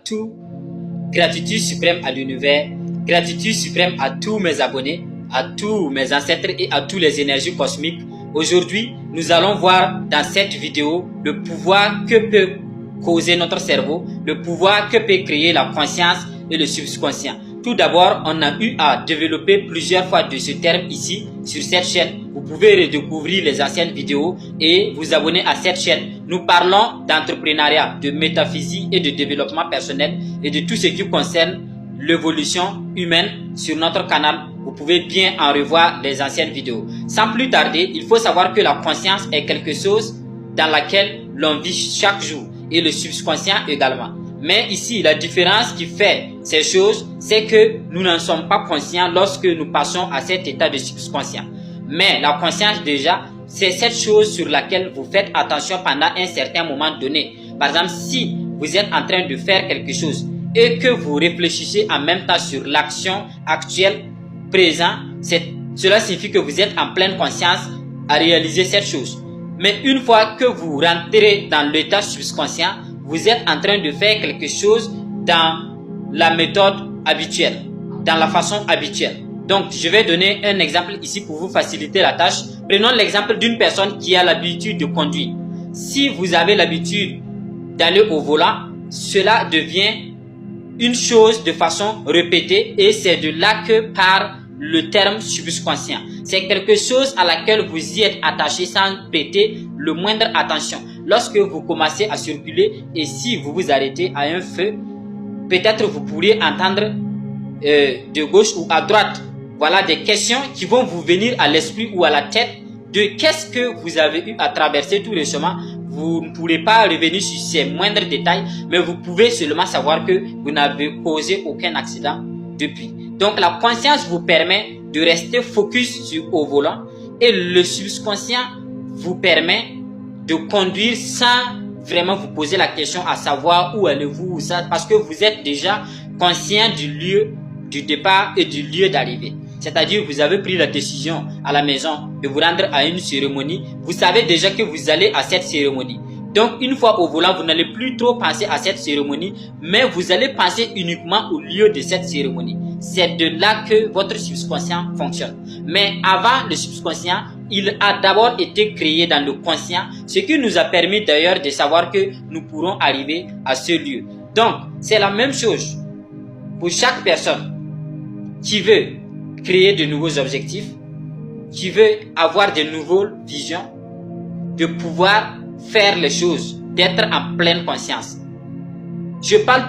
tout. Gratitude suprême à l'univers, gratitude suprême à tous mes abonnés, à tous mes ancêtres et à toutes les énergies cosmiques. Aujourd'hui, nous allons voir dans cette vidéo le pouvoir que peut causer notre cerveau, le pouvoir que peut créer la conscience et le subconscient. Tout d'abord, on a eu à développer plusieurs fois de ce terme ici sur cette chaîne. Vous pouvez redécouvrir les anciennes vidéos et vous abonner à cette chaîne. Nous parlons d'entrepreneuriat, de métaphysique et de développement personnel et de tout ce qui concerne l'évolution humaine sur notre canal. Vous pouvez bien en revoir les anciennes vidéos. Sans plus tarder, il faut savoir que la conscience est quelque chose dans laquelle l'on vit chaque jour et le subconscient également. Mais ici, la différence qui fait ces choses, c'est que nous n'en sommes pas conscients lorsque nous passons à cet état de subconscient. Mais la conscience déjà, c'est cette chose sur laquelle vous faites attention pendant un certain moment donné. Par exemple, si vous êtes en train de faire quelque chose et que vous réfléchissez en même temps sur l'action actuelle, présent, cela signifie que vous êtes en pleine conscience à réaliser cette chose. Mais une fois que vous rentrez dans l'état subconscient, vous êtes en train de faire quelque chose dans la méthode habituelle, dans la façon habituelle. Donc, je vais donner un exemple ici pour vous faciliter la tâche. Prenons l'exemple d'une personne qui a l'habitude de conduire. Si vous avez l'habitude d'aller au volant, cela devient une chose de façon répétée et c'est de là que part le terme subconscient. C'est quelque chose à laquelle vous y êtes attaché sans prêter le moindre attention. Lorsque vous commencez à circuler et si vous vous arrêtez à un feu, peut-être vous pourriez entendre de gauche ou à droite, voilà des questions qui vont vous venir à l'esprit ou à la tête de qu'est-ce que vous avez eu à traverser tout récemment. Vous ne pourrez pas revenir sur ces moindres détails, mais vous pouvez seulement savoir que vous n'avez causé aucun accident depuis. Donc la conscience vous permet de rester focus au volant et le subconscient vous permet de conduire sans vraiment vous poser la question à savoir où allez-vous, parce que vous êtes déjà conscient du lieu du départ et du lieu d'arrivée. C'est-à-dire vous avez pris la décision à la maison de vous rendre à une cérémonie, vous savez déjà que vous allez à cette cérémonie. Donc une fois au volant, vous n'allez plus trop penser à cette cérémonie, mais vous allez penser uniquement au lieu de cette cérémonie. C'est de là que votre subconscient fonctionne. Mais avant le subconscient, il a d'abord été créé dans le conscient, ce qui nous a permis d'ailleurs de savoir que nous pourrons arriver à ce lieu. Donc, c'est la même chose pour chaque personne qui veut créer de nouveaux objectifs, qui veut avoir de nouvelles visions, de pouvoir faire les choses, d'être en pleine conscience. Je parle